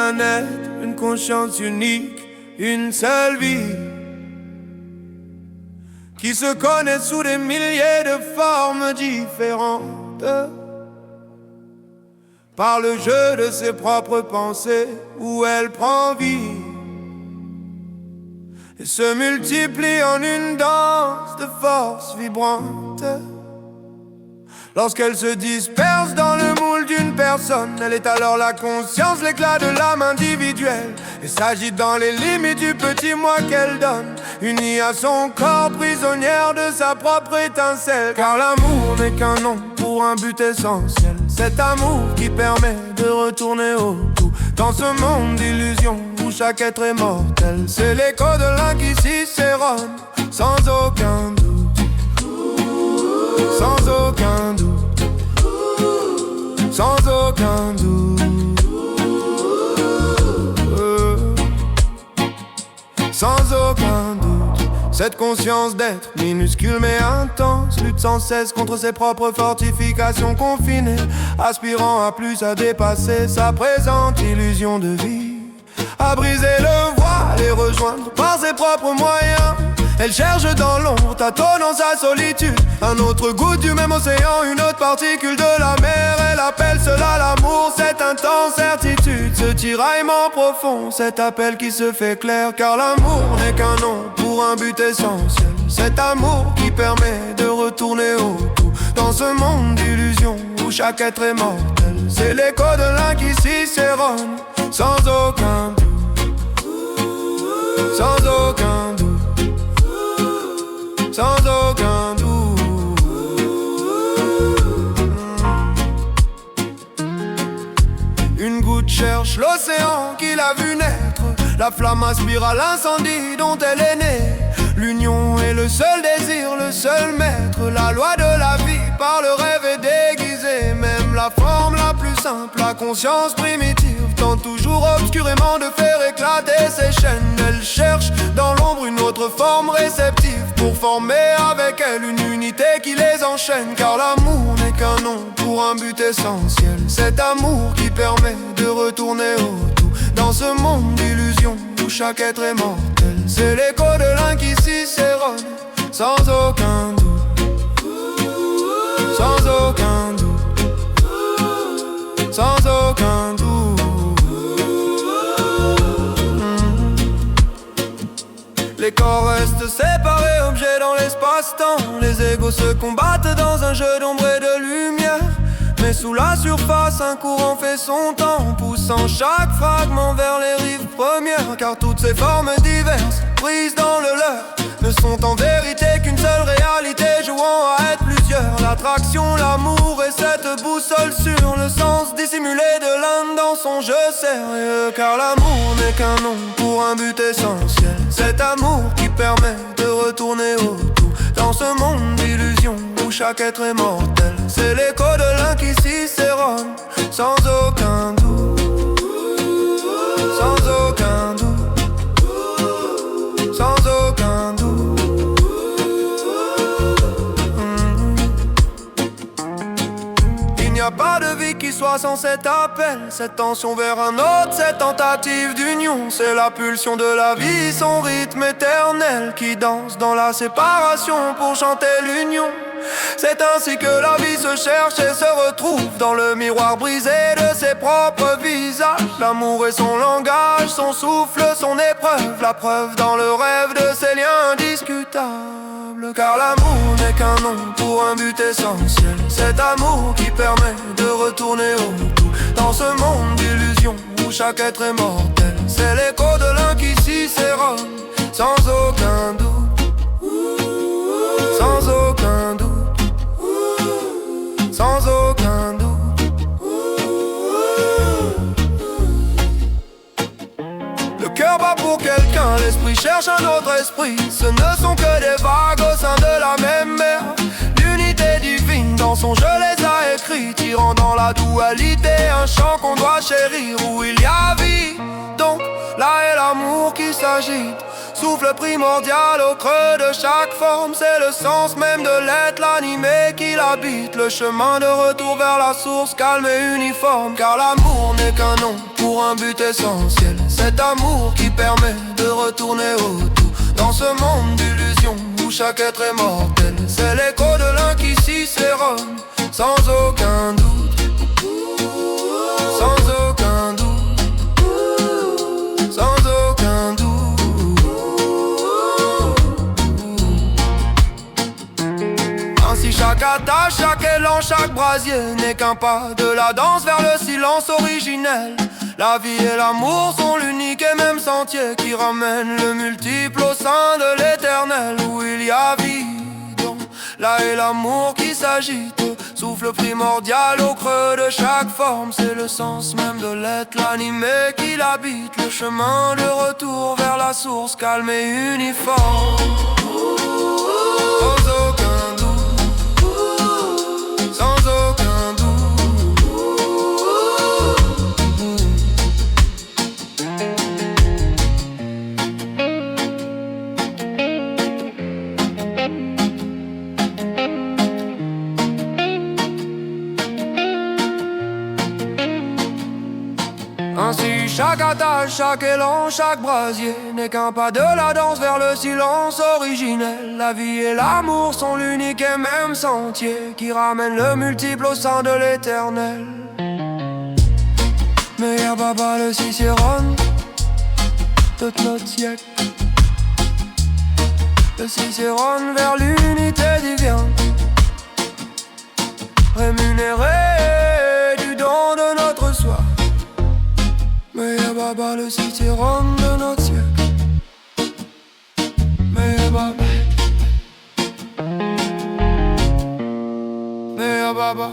un être, une conscience unique, une seule vie, qui se connaît sous des milliers de formes différentes, par le jeu de ses propres pensées où elle prend vie et se multiplie en une danse de force vibrante. Lorsqu'elle se disperse dans le moule d'une personne, elle est alors la conscience, l'éclat de l'âme individuelle, et s'agite dans les limites du petit moi qu'elle donne, unie à son corps, prisonnière de sa propre étincelle. Car l'amour n'est qu'un nom pour un but essentiel, cet amour qui permet de retourner au tout, dans ce monde d'illusions où chaque être est mortel. C'est l'écho de l'un qui cicéronne, sans aucun doute, sans aucun doute, sans aucun doute, sans aucun doute. Cette conscience d'être minuscule mais intense lutte sans cesse contre ses propres fortifications confinées, aspirant à plus, à dépasser sa présente illusion de vie, à briser le voile et rejoindre par ses propres moyens. Elle cherche dans l'ombre, tâtonnant sa solitude, un autre goût du même océan, une autre particule de la mer. Elle appelle cela l'amour, cette intense certitude, ce tiraillement profond, cet appel qui se fait clair. Car l'amour n'est qu'un nom pour un but essentiel, cet amour qui permet de retourner au tout, dans ce monde d'illusions où chaque être est mortel. C'est l'écho de l'un qui cicéronne, sans aucun doute, sans aucun doute, sans aucun doute. Une goutte cherche l'océan qui l'a vu naître, la flamme aspire à l'incendie dont elle est née. L'union est le seul désir, le seul maître, la loi de la vie par le rêve est déguisée. Même la forme la plus simple, la conscience primitive, tente toujours obscurément de faire éclater ses chaînes. Elle cherche dans l'ombre une autre forme réceptive pour former avec elle une unité qui les enchaîne. Car l'amour n'est qu'un nom pour un but essentiel, cet amour qui permet de retourner au tout, dans ce monde d'illusions où chaque être est mortel. C'est l'écho de l'un qui cicéronne, sans aucun doute, sans aucun doute, sans aucun doute. Les corps restent séparés, objets dans l'espace-temps. Les égos se combattent dans un jeu d'ombre et de lumière. Mais sous la surface, un courant fait son temps, poussant chaque fragment vers les rives premières. Car toutes ces formes diverses, prises dans le leurre, ne sont en vérité qu'une seule réalité, jouant à être plusieurs. L'attraction, l'amour et cette boussole sur le sens dissimulé de l'un dans son jeu sérieux. Car l'amour n'est qu'un nom pour un but essentiel, cet amour qui permet de retourner au tout, dans ce monde d'illusions où chaque être est mortel. C'est l'écho de l'un qui cicéronne, sans aucun doute, sans aucun doute, sans aucun doute. Il n'y a pas de vie qui soit sans cet appel, cette tension vers un autre, cette tentative d'union. C'est la pulsion de la vie, son rythme éternel qui danse dans la séparation pour chanter l'union. C'est ainsi que la vie se cherche et se retrouve dans le miroir brisé de ses propres visages. L'amour est son langage, son souffle, son épreuve, la preuve dans le rêve de ses liens indiscutables. Car l'amour n'est qu'un nom pour un but essentiel, cet amour qui permet de retourner au tout, dans ce monde d'illusions où chaque être est mortel. C'est l'écho de l'un qui cicéronne, sans aucun doute, sans aucun doute, sans aucun doute. Le cœur bat pour quelqu'un, l'esprit cherche un autre esprit. Ce ne sont que des vagues au sein de la même mer. L'unité divine dans son jeu les a écrits, tirant dans la dualité un chant qu'on doit chérir. Où il y a vie, donc là est l'amour qui s'agite, Souffle primordial au creux de chaque forme, c'est le sens même de l'être, l'animé qui l'habite. Le chemin de retour vers la source calme et uniforme. Car l'amour n'est qu'un nom pour un but essentiel. Cet amour qui permet de retourner au tout. Dans ce monde d'illusions où chaque être est mortel, c'est l'écho de l'Inquisition, sans aucun doute. Sans aucun doute. Sans aucun doute. Ainsi chaque attache, chaque élan, chaque brasier n'est qu'un pas de la danse vers le silence originel. La vie et l'amour sont l'unique et même sentier qui ramène le multiple au sein de l'éternel. Où il y a vie, donc là est l'amour qui s'agite. Souffle primordial au creux de chaque forme, c'est le sens même de l'être, l'animé qui l'habite. Le chemin de retour vers la source calme et uniforme. Sans aucun doute. Sans aucun doute. Ainsi chaque attache, chaque élan, chaque brasier n'est qu'un pas de la danse vers le silence originel. La vie et l'amour sont l'unique et même sentier qui ramène le multiple au sein de l'éternel. Meilleur Baba le Cicérone de notre siècle. Le Cicérone vers l'unité divine, rémunéré du don de notre soi. Meilleur Baba le Cicérone de notre siècle. Meilleur Baba. Meilleur Baba.